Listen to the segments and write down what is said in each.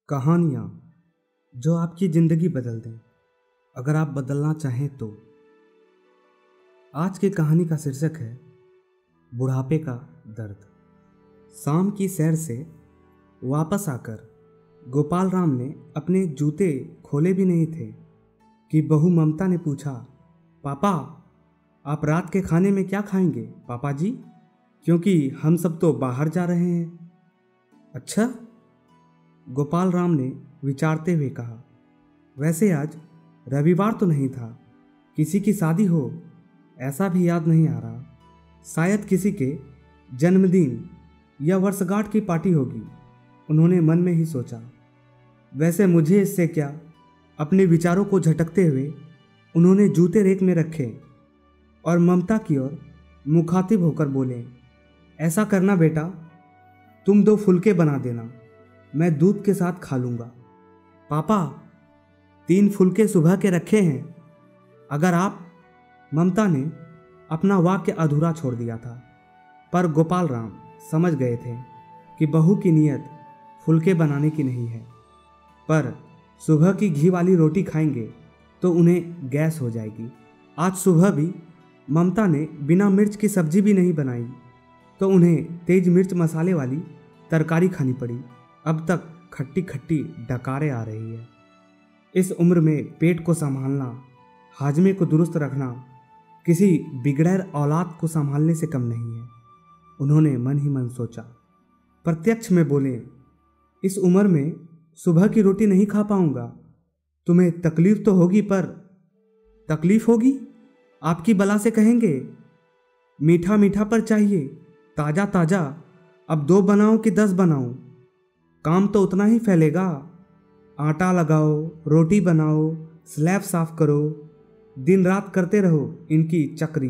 कहानियाँ जो आपकी ज़िंदगी बदल दें, अगर आप बदलना चाहें तो। आज की कहानी का शीर्षक है बुढ़ापे का दर्द। शाम की सैर से वापस आकर गोपाल राम ने अपने जूते खोले भी नहीं थे कि बहू ममता ने पूछा, पापा आप रात के खाने में क्या खाएंगे पापा जी, क्योंकि हम सब तो बाहर जा रहे हैं। अच्छा, गोपाल राम ने विचारते हुए कहा, वैसे आज रविवार तो नहीं था, किसी की शादी हो ऐसा भी याद नहीं आ रहा। शायद किसी के जन्मदिन या वर्षगांठ की पार्टी होगी, उन्होंने मन में ही सोचा। वैसे मुझे इससे क्या। अपने विचारों को झटकते हुए उन्होंने जूते रेक में रखे और ममता की ओर मुखातिब होकर बोले, ऐसा करना बेटा, तुम 2 फुलके बना देना, मैं दूध के साथ खा लूँगा। पापा 3 फुलके सुबह के रखे हैं। अगर आप, ममता ने अपना वाक्य अधूरा छोड़ दिया था, पर गोपाल राम समझ गए थे कि बहू की नीयत फुलके बनाने की नहीं है, पर सुबह की घी वाली रोटी खाएंगे तो उन्हें गैस हो जाएगी। आज सुबह भी ममता ने बिना मिर्च की सब्जी भी नहीं बनाई तो उन्हें तेज मिर्च मसाले वाली तरकारी खानी पड़ी। अब तक खट्टी खट्टी डकारें आ रही है। इस उम्र में पेट को संभालना, हाजमे को दुरुस्त रखना किसी बिगड़ैर औलाद को संभालने से कम नहीं है, उन्होंने मन ही मन सोचा। प्रत्यक्ष में बोले, इस उम्र में सुबह की रोटी नहीं खा पाऊंगा। तुम्हें तकलीफ तो होगी, पर तकलीफ होगी आपकी बला से कहेंगे। मीठा मीठा पर चाहिए, ताज़ा ताज़ा। अब 2 बनाऊं कि 10 बनाऊं, काम तो उतना ही फैलेगा। आटा लगाओ, रोटी बनाओ, स्लैब साफ करो, दिन रात करते रहो इनकी चक्री।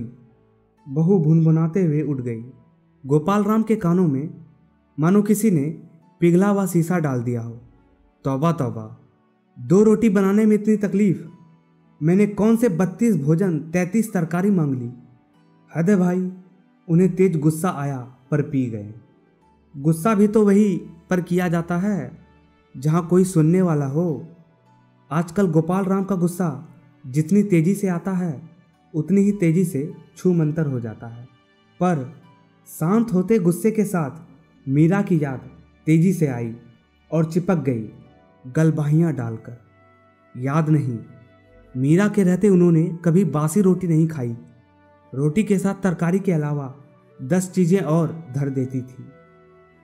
बहू भुनभुनाते हुए उठ गई। गोपाल राम के कानों में मानो किसी ने पिघला हुआ शीशा डाल दिया हो। तौबा तौबा, 2 रोटी बनाने में इतनी तकलीफ। मैंने कौन से 32 भोजन 33 तरकारी मांग ली। हद है भाई। उन्हें तेज गुस्सा आया पर पी गए। गुस्सा भी तो वही पर किया जाता है जहाँ कोई सुनने वाला हो। आजकल गोपाल राम का गुस्सा जितनी तेजी से आता है उतनी ही तेजी से छू मंतर हो जाता है। पर शांत होते गुस्से के साथ मीरा की याद तेजी से आई और चिपक गई गलबाहियाँ डालकर। याद नहीं, मीरा के रहते उन्होंने कभी बासी रोटी नहीं खाई। रोटी के साथ तरकारी के अलावा 10 चीज़ें और धर देती थी।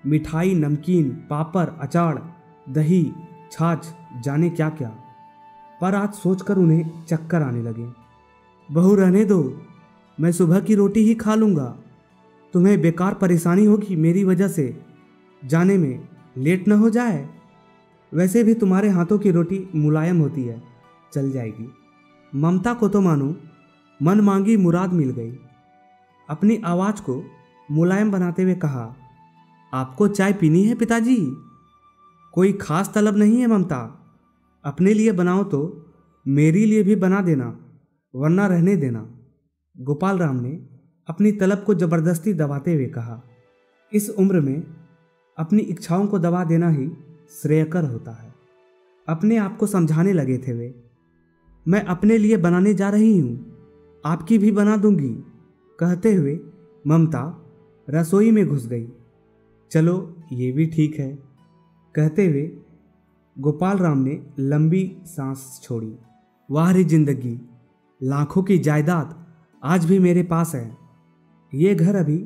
मिठाई, नमकीन, पापड़, अचार, दही, छाछ, जाने क्या क्या। पर आज सोचकर उन्हें चक्कर आने लगे। बहू रहने दो, मैं सुबह की रोटी ही खा लूँगा। तुम्हें बेकार परेशानी होगी मेरी वजह से, जाने में लेट न हो जाए। वैसे भी तुम्हारे हाथों की रोटी मुलायम होती है, चल जाएगी। ममता को तो मानो मन मांगी मुराद मिल गई। अपनी आवाज़ को मुलायम बनाते हुए कहा, आपको चाय पीनी है पिताजी? कोई खास तलब नहीं है ममता। अपने लिए बनाओ तो मेरे लिए भी बना देना, वरना रहने देना। गोपाल राम ने अपनी तलब को जबरदस्ती दबाते हुए कहा। इस उम्र में अपनी इच्छाओं को दबा देना ही श्रेयकर होता है। अपने आप को समझाने लगे थे वे। मैं अपने लिए बनाने जा रही हूँ, आपकी भी बना दूंगी। कहते हुए ममता रसोई में घुस गई। चलो ये भी ठीक है, कहते हुए गोपाल राम ने लंबी सांस छोड़ी। वाह रे जिंदगी, लाखों की जायदाद आज भी मेरे पास है। ये घर अभी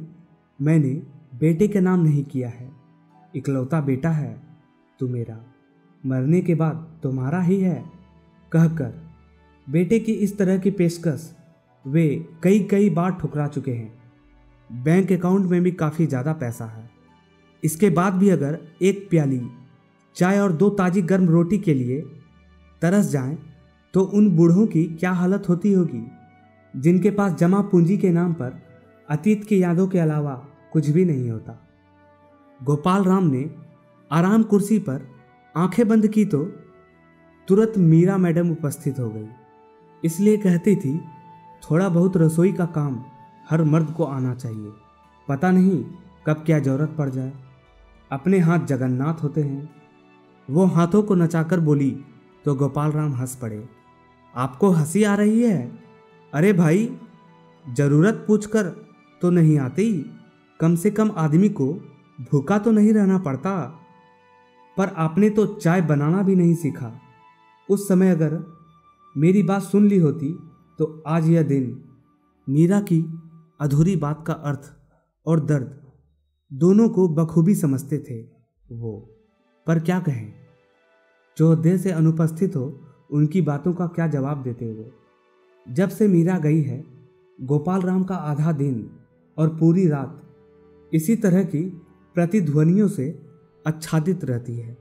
मैंने बेटे के नाम नहीं किया है, इकलौता बेटा है तू मेरा, मरने के बाद तुम्हारा ही है। कहकर बेटे की इस तरह की पेशकश वे कई बार ठुकरा चुके हैं। बैंक अकाउंट में भी काफ़ी ज़्यादा पैसा है। इसके बाद भी अगर एक प्याली चाय और 2 ताज़ी गर्म रोटी के लिए तरस जाएं तो उन बूढ़ों की क्या हालत होती होगी जिनके पास जमा पूंजी के नाम पर अतीत की यादों के अलावा कुछ भी नहीं होता। गोपाल राम ने आराम कुर्सी पर आंखें बंद की तो तुरंत मीरा मैडम उपस्थित हो गई। इसलिए कहती थी, थोड़ा बहुत रसोई का काम हर मर्द को आना चाहिए, पता नहीं कब क्या जरूरत पड़ जाए। अपने हाथ जगन्नाथ होते हैं। वो हाथों को नचाकर बोली तो गोपाल राम हंस पड़े। आपको हंसी आ रही है? अरे भाई, जरूरत पूछकर तो नहीं आती, कम से कम आदमी को भूखा तो नहीं रहना पड़ता। पर आपने तो चाय बनाना भी नहीं सीखा। उस समय अगर मेरी बात सुन ली होती तो आज यह दिन। मीरा की अधूरी बात का अर्थ और दर्द दोनों को बखूबी समझते थे वो, पर क्या कहें, जो देर से अनुपस्थित हो उनकी बातों का क्या जवाब देते वो। जब से मीरा गई है, गोपाल राम का आधा दिन और पूरी रात इसी तरह की प्रतिध्वनियों से आच्छादित रहती है।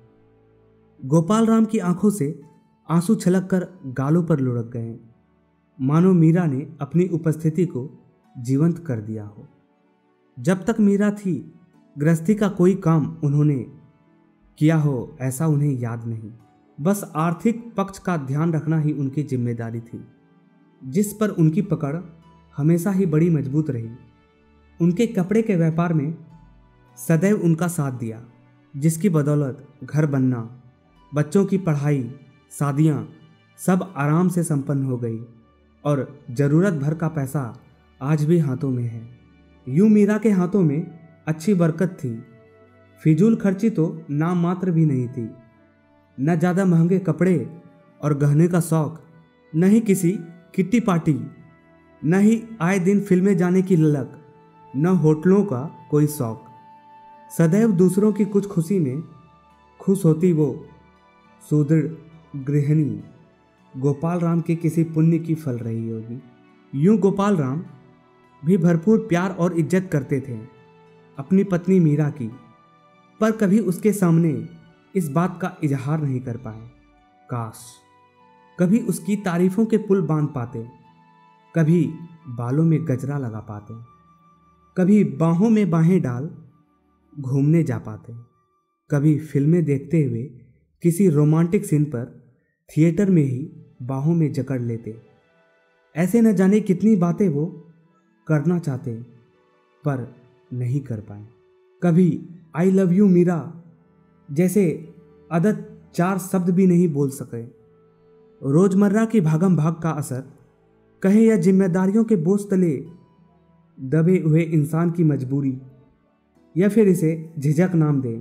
गोपाल राम की आंखों से आंसू छलक कर गालों पर लुढ़क गए, मानो मीरा ने अपनी उपस्थिति को जीवंत कर दिया हो। जब तक मीरा थी, गृहस्थी का कोई काम उन्होंने किया हो ऐसा उन्हें याद नहीं। बस आर्थिक पक्ष का ध्यान रखना ही उनकी जिम्मेदारी थी, जिस पर उनकी पकड़ हमेशा ही बड़ी मजबूत रही। उनके कपड़े के व्यापार में सदैव उनका साथ दिया, जिसकी बदौलत घर बनना, बच्चों की पढ़ाई, शादियां सब आराम से संपन्न हो गई और ज़रूरत भर का पैसा आज भी हाथों में है। यूं मीरा के हाथों में अच्छी बरकत थी। फिजूल खर्ची तो नाम मात्र भी नहीं थी। न ज़्यादा महंगे कपड़े और गहने का शौक, न ही किसी किट्टी पार्टी, न ही आए दिन फिल्में जाने की ललक, न होटलों का कोई शौक। सदैव दूसरों की कुछ खुशी में खुश होती वो सुदृढ़ गृहिणी गोपाल राम के किसी पुण्य की फल रही होगी। यूं गोपाल राम भी भरपूर प्यार और इज्जत करते थे अपनी पत्नी मीरा की, पर कभी उसके सामने इस बात का इजहार नहीं कर पाए। काश कभी उसकी तारीफों के पुल बांध पाते, कभी बालों में गजरा लगा पाते, कभी बाहों में बाहें डाल घूमने जा पाते, कभी फिल्में देखते हुए किसी रोमांटिक सीन पर थिएटर में ही बाहों में जकड़ लेते। ऐसे न जाने कितनी बातें वो करना चाहते, पर नहीं कर पाए। कभी आई लव यू मीरा जैसे अदद 4 शब्द भी नहीं बोल सके। रोजमर्रा की भागम भाग का असर कहे या जिम्मेदारियों के बोझ तले दबे हुए इंसान की मजबूरी, या फिर इसे झिझक नाम दे,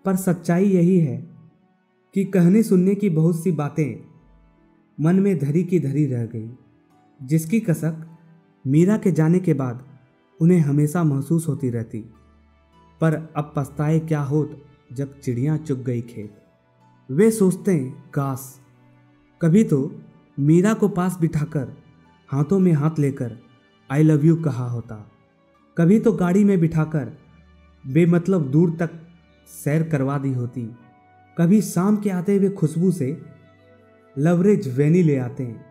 पर सच्चाई यही है कि कहने सुनने की बहुत सी बातें मन में धरी की धरी रह गई, जिसकी कसक मीरा के जाने के बाद उन्हें हमेशा महसूस होती रहती। पर अब पछताए क्या होत जब चिड़ियां चुग गई खेत। वे सोचते हैं काश कभी तो मीरा को पास बिठाकर हाथों में हाथ लेकर आई लव यू कहा होता, कभी तो गाड़ी में बिठाकर बेमतलब दूर तक सैर करवा दी होती, कभी शाम के आते हुए खुशबू से लवरेज वैनी ले आते हैं,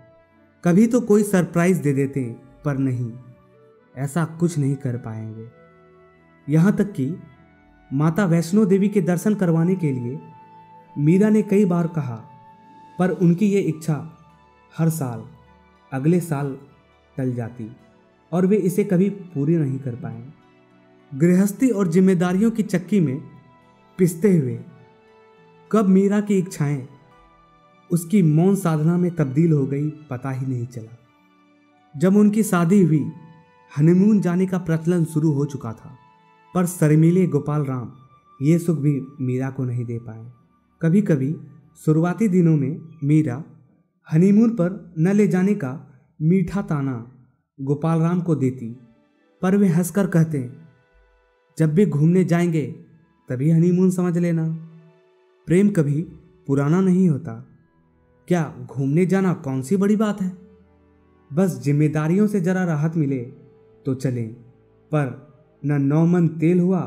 कभी तो कोई सरप्राइज दे देते हैं, पर नहीं, ऐसा कुछ नहीं कर पाएंगे। यहाँ तक कि माता वैष्णो देवी के दर्शन करवाने के लिए मीरा ने कई बार कहा, पर उनकी ये इच्छा हर साल अगले साल टल जाती और वे इसे कभी पूरी नहीं कर पाए। गृहस्थी और जिम्मेदारियों की चक्की में पिसते हुए कब मीरा की इच्छाएं उसकी मौन साधना में तब्दील हो गई पता ही नहीं चला। जब उनकी शादी हुई, हनीमून जाने का प्रचलन शुरू हो चुका था, पर शर्मीले गोपाल राम ये सुख भी मीरा को नहीं दे पाए। कभी कभी शुरुआती दिनों में मीरा हनीमून पर न ले जाने का मीठा ताना गोपाल राम को देती, पर वे हंसकर कहते, जब भी घूमने जाएंगे तभी हनीमून समझ लेना, प्रेम कभी पुराना नहीं होता। क्या घूमने जाना कौन सी बड़ी बात है, बस जिम्मेदारियों से जरा राहत मिले तो चलें। पर न नौमन तेल हुआ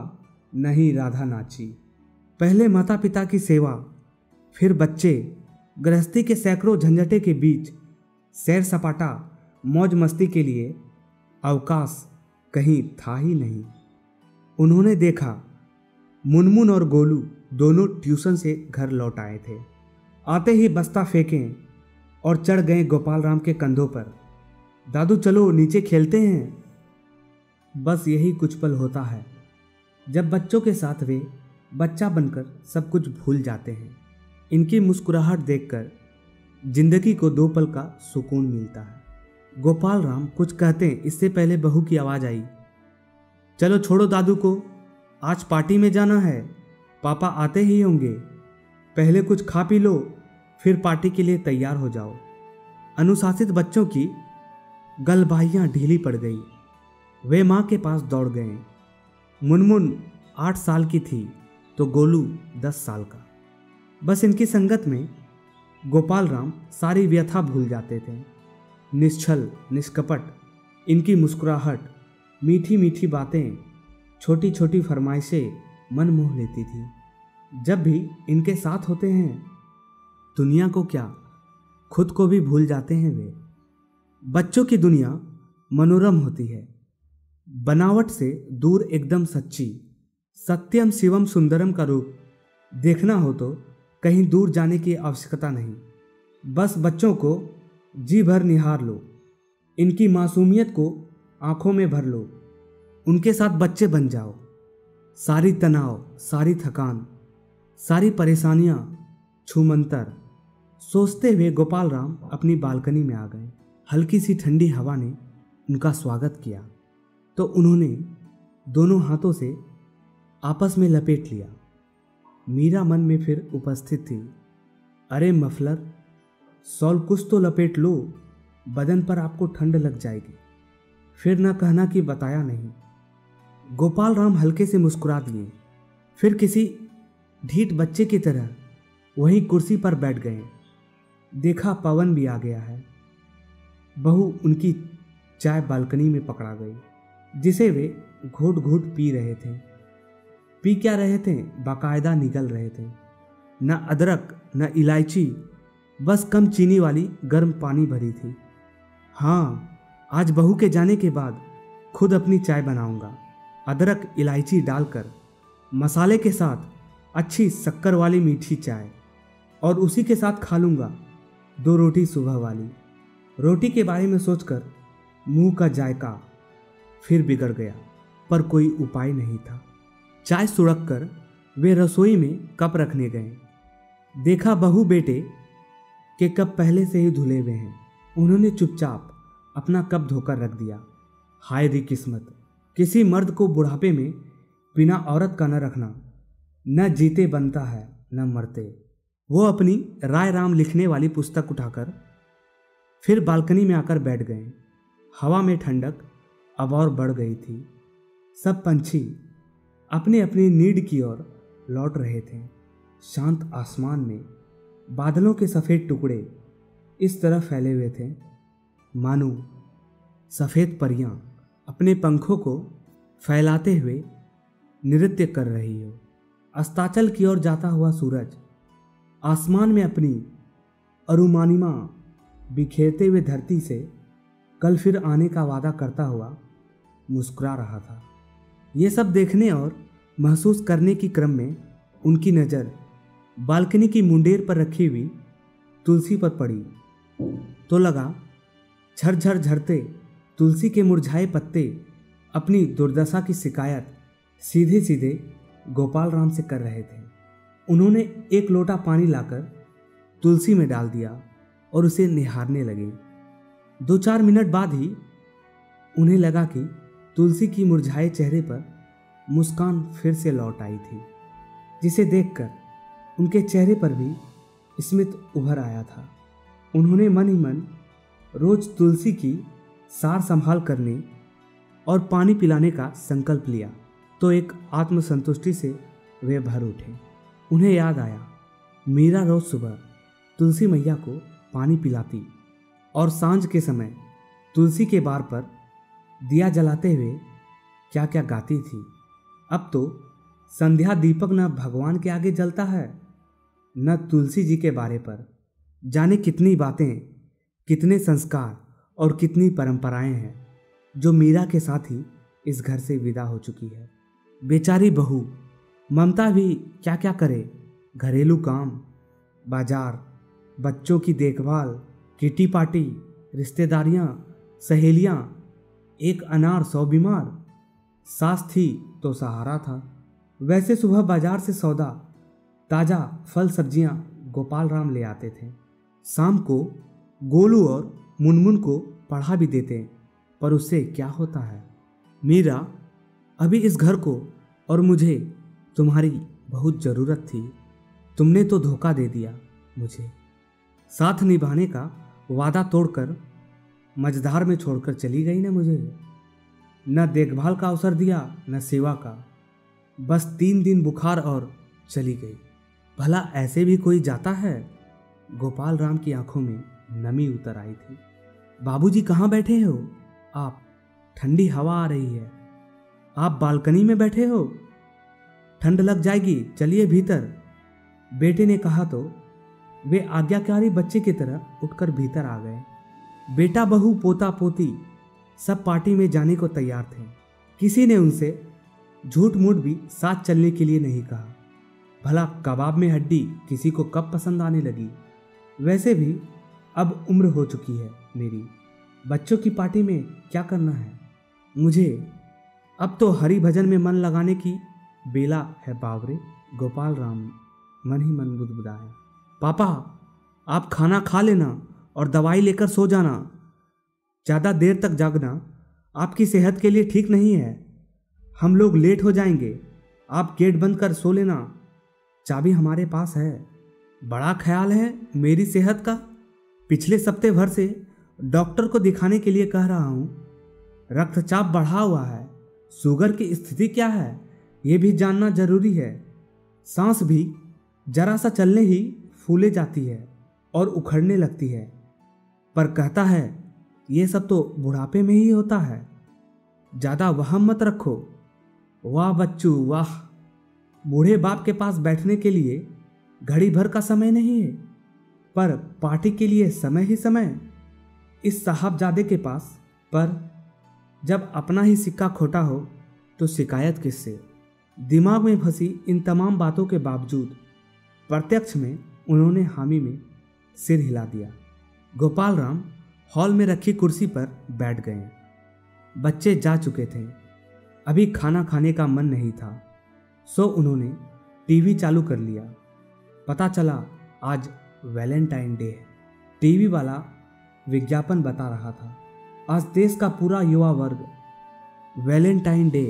न ही राधा नाची। पहले माता पिता की सेवा, फिर बच्चे, गृहस्थी के सैकड़ों झंझटे के बीच सैर सपाटा मौज मस्ती के लिए अवकाश कहीं था ही नहीं। उन्होंने देखा मुनमुन और गोलू दोनों ट्यूशन से घर लौट आए थे। आते ही बस्ता फेंकें और चढ़ गए गोपाल राम के कंधों पर। दादू चलो नीचे खेलते हैं। बस यही कुछ पल होता है जब बच्चों के साथ वे बच्चा बनकर सब कुछ भूल जाते हैं। इनकी मुस्कुराहट देखकर जिंदगी को 2 पल का सुकून मिलता है। गोपाल राम कुछ कहते हैं इससे पहले बहू की आवाज़ आई, चलो छोड़ो दादू को, आज पार्टी में जाना है, पापा आते ही होंगे, पहले कुछ खा पी लो फिर पार्टी के लिए तैयार हो जाओ। अनुशासित बच्चों की गलबाहियाँ ढीली पड़ गई। वे माँ के पास दौड़ गए। मुनमुन 8 साल की थी तो गोलू 10 साल का। बस इनकी संगत में गोपाल राम सारी व्यथा भूल जाते थे। निश्छल निष्कपट इनकी मुस्कुराहट, मीठी मीठी बातें, छोटी छोटी फरमाइशें मन मोह लेती थी। जब भी इनके साथ होते हैं दुनिया को क्या खुद को भी भूल जाते हैं वे। बच्चों की दुनिया मनोरम होती है, बनावट से दूर एकदम सच्ची। सत्यम शिवम सुंदरम का रूप देखना हो तो कहीं दूर जाने की आवश्यकता नहीं, बस बच्चों को जी भर निहार लो, इनकी मासूमियत को आंखों में भर लो, उनके साथ बच्चे बन जाओ। सारी तनाव, सारी थकान, सारी परेशानियां छूमंतर सोचते हुए गोपाल राम अपनी बालकनी में आ गए। हल्की सी ठंडी हवा ने उनका स्वागत किया तो उन्होंने दोनों हाथों से आपस में लपेट लिया। मीरा मन में फिर उपस्थित थी, अरे मफलर, सॉल कुछ तो लपेट लो, बदन पर आपको ठंड लग जाएगी। फिर न कहना कि बताया नहीं। गोपाल राम हल्के से मुस्कुरा दिए, फिर किसी ढीठ बच्चे की तरह वहीं कुर्सी पर बैठ गए। देखा पवन भी आ गया है। बहू उनकी चाय बालकनी में पकड़ा गई, जिसे वे घूट घूट पी रहे थे। पी क्या रहे थे, बाकायदा निगल रहे थे। न अदरक न इलायची, बस कम चीनी वाली गर्म पानी भरी थी। हाँ, आज बहू के जाने के बाद खुद अपनी चाय बनाऊंगा, अदरक इलायची डालकर, मसाले के साथ अच्छी शक्कर वाली मीठी चाय, और उसी के साथ खा लूँगा 2 रोटी सुबह वाली। रोटी के बारे में सोचकर मुंह का जायका फिर बिगड़ गया, पर कोई उपाय नहीं था। चाय सुड़क कर वे रसोई में कप रखने गए। देखा बहू बेटे के कप पहले से ही धुले हुए हैं। उन्होंने चुपचाप अपना कप धोकर रख दिया। हाय री किस्मत, किसी मर्द को बुढ़ापे में बिना औरत का न रखना, न जीते बनता है न मरते। वो अपनी राय राम लिखने वाली पुस्तक उठाकर फिर बालकनी में आकर बैठ गए। हवा में ठंडक अब और बढ़ गई थी। सब पंछी अपने अपनी नीड की ओर लौट रहे थे। शांत आसमान में बादलों के सफ़ेद टुकड़े इस तरह फैले हुए थे मानो सफ़ेद परियां अपने पंखों को फैलाते हुए नृत्य कर रही हो। अस्ताचल की ओर जाता हुआ सूरज आसमान में अपनी अरुमानिमा बिखेरते हुए धरती से कल फिर आने का वादा करता हुआ मुस्कुरा रहा था। ये सब देखने और महसूस करने की क्रम में उनकी नज़र बालकनी की मुंडेर पर रखी हुई तुलसी पर पड़ी तो लगा झरझर झरते तुलसी के मुरझाए पत्ते अपनी दुर्दशा की शिकायत सीधे सीधे गोपाल राम से कर रहे थे। उन्होंने एक लोटा पानी लाकर तुलसी में डाल दिया और उसे निहारने लगे। 2-4 मिनट बाद ही उन्हें लगा कि तुलसी की मुरझाए चेहरे पर मुस्कान फिर से लौट आई थी, जिसे देखकर उनके चेहरे पर भी स्मित उभर आया था। उन्होंने मन ही मन रोज तुलसी की सार संभाल करने और पानी पिलाने का संकल्प लिया तो एक आत्मसंतुष्टि से वे भर उठे। उन्हें याद आया, मीरा रोज सुबह तुलसी मैया को पानी पिलाती और सांझ के समय तुलसी के बार पर दिया जलाते हुए क्या क्या गाती थी। अब तो संध्या दीपक न भगवान के आगे जलता है न तुलसी जी के बारे पर। जाने कितनी बातें, कितने संस्कार और कितनी परंपराएं हैं जो मीरा के साथ ही इस घर से विदा हो चुकी है। बेचारी बहू ममता भी क्या क्या करे, घरेलू काम, बाजार, बच्चों की देखभाल, किटी पार्टी, रिश्तेदारियां, सहेलियां, एक अनार 100 बीमार। सास थी तो सहारा था। वैसे सुबह बाजार से सौदा, ताज़ा फल सब्जियां गोपाल राम ले आते थे। शाम को गोलू और मुनमुन को पढ़ा भी देते, पर उससे क्या होता है। मीरा, अभी इस घर को और मुझे तुम्हारी बहुत ज़रूरत थी। तुमने तो धोखा दे दिया मुझे। साथ निभाने का वादा तोड़कर मझधार में छोड़कर चली गई ना मुझे। न देखभाल का अवसर दिया न सेवा का। बस 3 दिन बुखार और चली गई। भला ऐसे भी कोई जाता है। गोपाल राम की आंखों में नमी उतर आई थी। बाबूजी कहाँ बैठे हो आप? ठंडी हवा आ रही है। आप बालकनी में बैठे हो? ठंड लग जाएगी, चलिए भीतर। बेटे ने कहा तो वे आज्ञाकारी बच्चे की तरह उठकर भीतर आ गए। बेटा, बहू, पोता, पोती सब पार्टी में जाने को तैयार थे। किसी ने उनसे झूठ मूठ भी साथ चलने के लिए नहीं कहा। भला कबाब में हड्डी किसी को कब पसंद आने लगी। वैसे भी अब उम्र हो चुकी है मेरी। बच्चों की पार्टी में क्या करना है मुझे। अब तो हरि भजन में मन लगाने की बेला है बावरे। गोपाल राम मन ही मन बुदबुदाया। पापा, आप खाना खा लेना और दवाई लेकर सो जाना। ज़्यादा देर तक जागना आपकी सेहत के लिए ठीक नहीं है। हम लोग लेट हो जाएंगे। आप गेट बंद कर सो लेना। चाबी हमारे पास है। बड़ा ख्याल है मेरी सेहत का। पिछले सप्ताह भर से डॉक्टर को दिखाने के लिए कह रहा हूँ। रक्तचाप बढ़ा हुआ है। शुगर की स्थिति क्या है ये भी जानना जरूरी है। सांस भी जरा सा चलने ही फूले जाती है और उखड़ने लगती है। पर कहता है ये सब तो बुढ़ापे में ही होता है। ज़्यादा वहम मत रखो। वाह बच्चू वाह। बूढ़े बाप के पास बैठने के लिए घड़ी भर का समय नहीं है, पर पार्टी के लिए समय ही समय। इस साहबजादे के पास। पर जब अपना ही सिक्का खोटा हो तो शिकायत किससे। दिमाग में फंसी इन तमाम बातों के बावजूद प्रत्यक्ष में उन्होंने हामी में सिर हिला दिया। गोपाल राम हॉल में रखी कुर्सी पर बैठ गए। बच्चे जा चुके थे। अभी खाना खाने का मन नहीं था, सो उन्होंने टीवी चालू कर लिया। पता चला आज वैलेंटाइन डे है। टीवी वाला विज्ञापन बता रहा था आज देश का पूरा युवा वर्ग वैलेंटाइन डे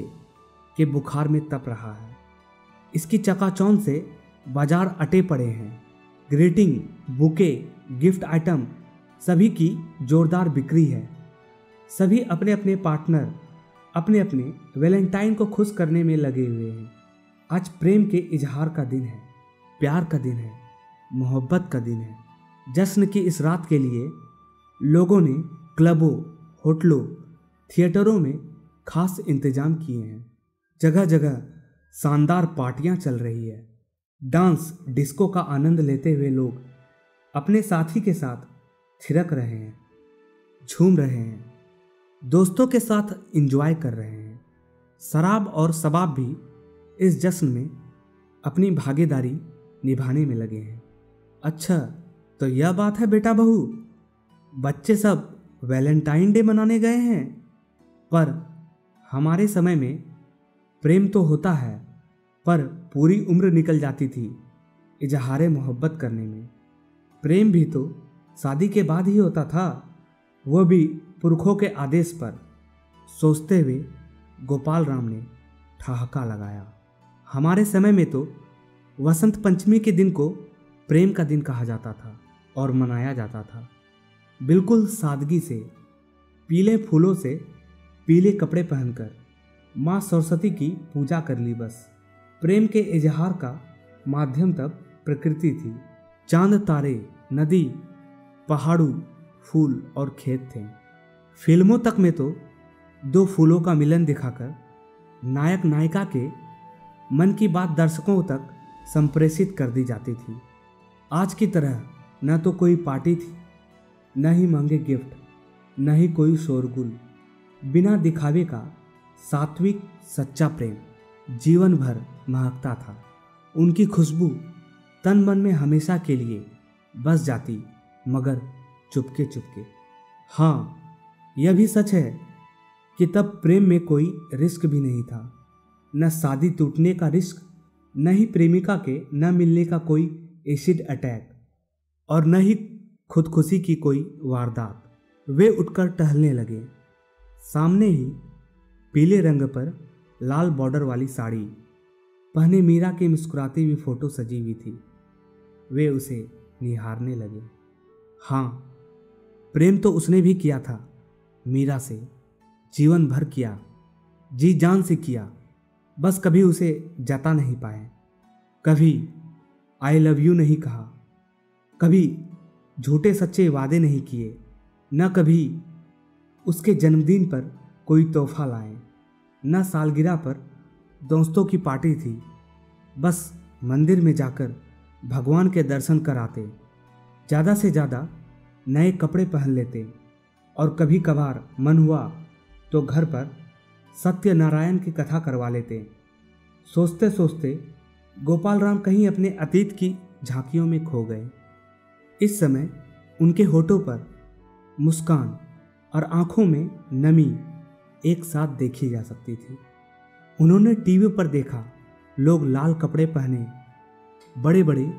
के बुखार में तप रहा है। इसकी चकाचौंध से बाजार अटे पड़े हैं। ग्रीटिंग, बुके, गिफ्ट आइटम सभी की जोरदार बिक्री है। सभी अपने अपने पार्टनर अपने अपने वैलेंटाइन को खुश करने में लगे हुए हैं। आज प्रेम के इजहार का दिन है, प्यार का दिन है, मोहब्बत का दिन है। जश्न की इस रात के लिए लोगों ने क्लबों, होटलों, थिएटरों में खास इंतजाम किए हैं। जगह जगह शानदार पार्टियां चल रही है। डांस, डिस्को का आनंद लेते हुए लोग अपने साथी के साथ थिरक रहे हैं, झूम रहे हैं, दोस्तों के साथ एंजॉय कर रहे हैं। शराब और शबाब भी इस जश्न में अपनी भागीदारी निभाने में लगे हैं। अच्छा, तो यह बात है बेटा बहू। बच्चे सब वैलेंटाइन डे मनाने गए हैं, पर हमारे समय में प्रेम तो होता है, पर पूरी उम्र निकल जाती थी इजहारे मोहब्बत करने में। प्रेम भी तो शादी के बाद ही होता था, वो भी पुरखों के आदेश पर। सोचते हुए गोपाल राम ने ठहाका लगाया। हमारे समय में तो वसंत पंचमी के दिन को प्रेम का दिन कहा जाता था और मनाया जाता था। बिल्कुल सादगी से, पीले फूलों से पीले कपड़े पहनकर माँ सरस्वती की पूजा कर ली बस। प्रेम के इजहार का माध्यम तब प्रकृति थी। चांद, तारे, नदी, पहाड़ू, फूल और खेत थे। फिल्मों तक में तो 2 फूलों का मिलन दिखाकर नायक नायिका के मन की बात दर्शकों तक संप्रेषित कर दी जाती थी। आज की तरह न तो कोई पार्टी थी, न ही महंगे गिफ्ट, न ही कोई शोरगुल। बिना दिखावे का सात्विक सच्चा प्रेम जीवन भर महकता था। उनकी खुशबू तन मन में हमेशा के लिए बस जाती, मगर चुपके चुपके। हाँ, यह भी सच है कि तब प्रेम में कोई रिस्क भी नहीं था। न शादी टूटने का रिस्क, न ही प्रेमिका के न मिलने का कोई एसिड अटैक। और न ही खुदकुशी की कोई वारदात। वे उठकर टहलने लगे। सामने ही पीले रंग पर लाल बॉर्डर वाली साड़ी पहने मीरा की मुस्कुराती हुई फोटो सजी हुई थी। वे उसे निहारने लगे। हाँ, प्रेम तो उसने भी किया था मीरा से, जीवन भर किया, जी जान से किया, बस कभी उसे जता नहीं पाए। कभी आई लव यू नहीं कहा, कभी झूठे सच्चे वादे नहीं किए, न कभी उसके जन्मदिन पर कोई तोहफा लाए, न सालगिरह पर दोस्तों की पार्टी थी। बस मंदिर में जाकर भगवान के दर्शन कराते, ज़्यादा से ज़्यादा नए कपड़े पहन लेते और कभी कभार मन हुआ तो घर पर सत्यनारायण की कथा करवा लेते। सोचते सोचते गोपाल राम कहीं अपने अतीत की झांकियों में खो गए। इस समय उनके होठों पर मुस्कान और आंखों में नमी एक साथ देखी जा सकती थी। उन्होंने टीवी पर देखा, लोग लाल कपड़े पहने बड़े बड़े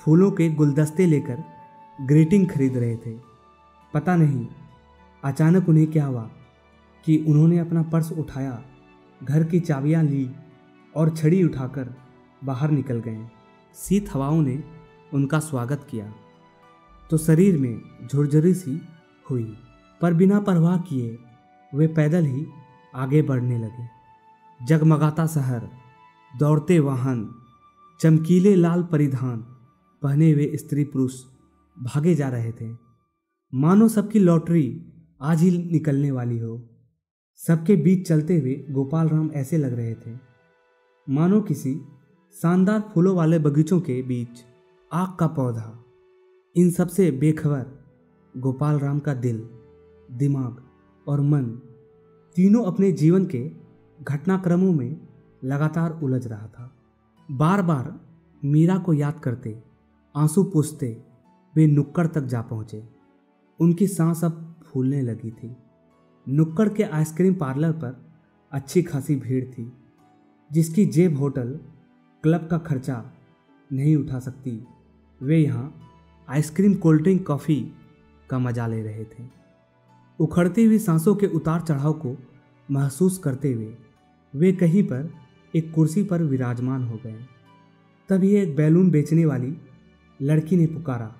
फूलों के गुलदस्ते लेकर ग्रीटिंग खरीद रहे थे। पता नहीं अचानक उन्हें क्या हुआ कि उन्होंने अपना पर्स उठाया, घर की चाबियां ली और छड़ी उठाकर बाहर निकल गए। शीत हवाओं ने उनका स्वागत किया तो शरीर में झुरझुरी सी हुई, पर बिना परवाह किए वे पैदल ही आगे बढ़ने लगे। जगमगाता शहर, दौड़ते वाहन, चमकीले लाल परिधान पहने हुए स्त्री पुरुष भागे जा रहे थे, मानो सबकी लॉटरी आज ही निकलने वाली हो। सबके बीच चलते हुए गोपाल राम ऐसे लग रहे थे मानो किसी शानदार फूलों वाले बगीचों के बीच आग का पौधा। इन सबसे बेखबर गोपाल राम का दिल, दिमाग और मन तीनों अपने जीवन के घटनाक्रमों में लगातार उलझ रहा था। बार बार मीरा को याद करते, आंसू पोंछते वे नुक्कड़ तक जा पहुँचे। उनकी सांस अब फूलने लगी थी। नुक्कड़ के आइसक्रीम पार्लर पर अच्छी खासी भीड़ थी, जिसकी जेब होटल क्लब का खर्चा नहीं उठा सकती। वे यहाँ आइसक्रीम, कोल्ड ड्रिंक, कॉफ़ी का मजा ले रहे थे। उखड़ती हुई सांसों के उतार चढ़ाव को महसूस करते हुए वे कहीं पर एक कुर्सी पर विराजमान हो गए। तभी एक बैलून बेचने वाली लड़की ने पुकारा,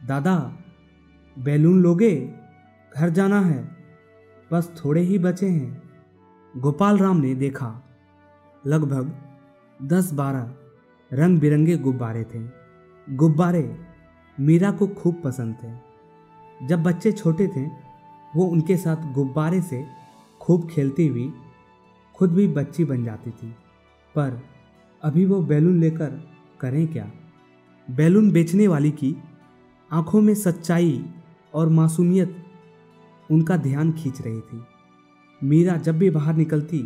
दादा बैलून लोगे? घर जाना है, बस थोड़े ही बचे हैं। गोपाल राम ने देखा, लगभग 10-12 रंग बिरंगे गुब्बारे थे। गुब्बारे मीरा को खूब पसंद थे। जब बच्चे छोटे थे वो उनके साथ गुब्बारे से खूब खेलती हुई खुद भी बच्ची बन जाती थी। पर अभी वो बैलून लेकर करें क्या? बैलून बेचने वाली की आंखों में सच्चाई और मासूमियत उनका ध्यान खींच रही थी। मीरा जब भी बाहर निकलती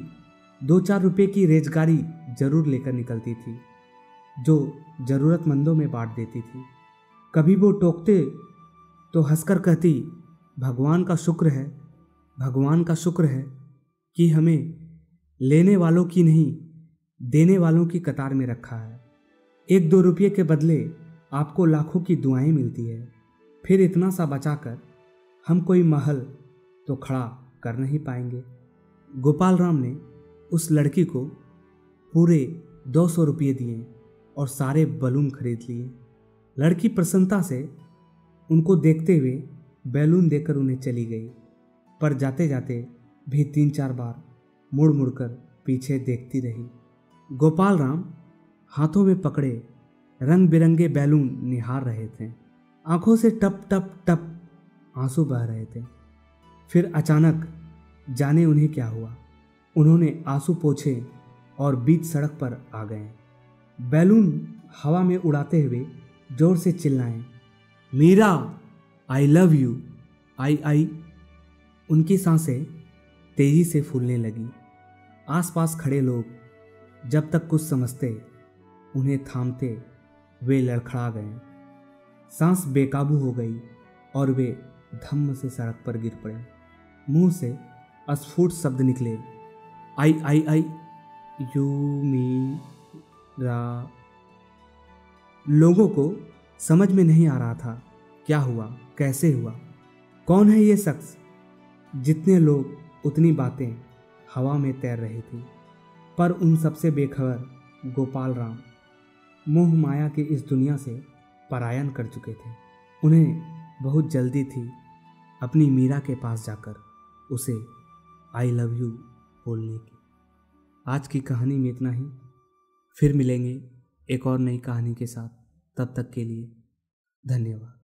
2-4 रुपये की रेजगारी जरूर लेकर निकलती थी, जो ज़रूरतमंदों में बांट देती थी। कभी वो टोकते तो हंसकर कहती, भगवान का शुक्र है, भगवान का शुक्र है कि हमें लेने वालों की नहीं देने वालों की कतार में रखा है। 1-2 रुपये के बदले आपको लाखों की दुआएं मिलती है। फिर इतना सा बचाकर हम कोई महल तो खड़ा कर नहीं पाएंगे। गोपाल राम ने उस लड़की को पूरे 200 रुपये दिए और सारे बलून खरीद लिए। लड़की प्रसन्नता से उनको देखते हुए बैलून देकर उन्हें चली गई, पर जाते जाते भी 3-4 बार मुड़ मुड़कर पीछे देखती रही। गोपाल राम हाथों में पकड़े रंग बिरंगे बैलून निहार रहे थे। आंखों से टप टप टप आंसू बह रहे थे। फिर अचानक जाने उन्हें क्या हुआ, उन्होंने आंसू पोंछे और बीच सड़क पर आ गए। बैलून हवा में उड़ाते हुए जोर से चिल्लाए, मीरा आई लव यू। आई। उनकी सांसें तेजी से फूलने लगी। आसपास खड़े लोग जब तक कुछ समझते उन्हें थामते वे लड़खड़ा गए। सांस बेकाबू हो गई और वे धम्म से सड़क पर गिर पड़े। मुंह से अस्फुट शब्द निकले, आई यू मी रा। लोगों को समझ में नहीं आ रहा था क्या हुआ, कैसे हुआ, कौन है ये शख्स। जितने लोग उतनी बातें हवा में तैर रही थी, पर उन सबसे बेखबर गोपाल राम मोह माया की इस दुनिया से पलायन कर चुके थे। उन्हें बहुत जल्दी थी अपनी मीरा के पास जाकर उसे आई लव यू बोलने की। आज की कहानी में इतना ही। फिर मिलेंगे एक और नई कहानी के साथ। तब तक के लिए धन्यवाद।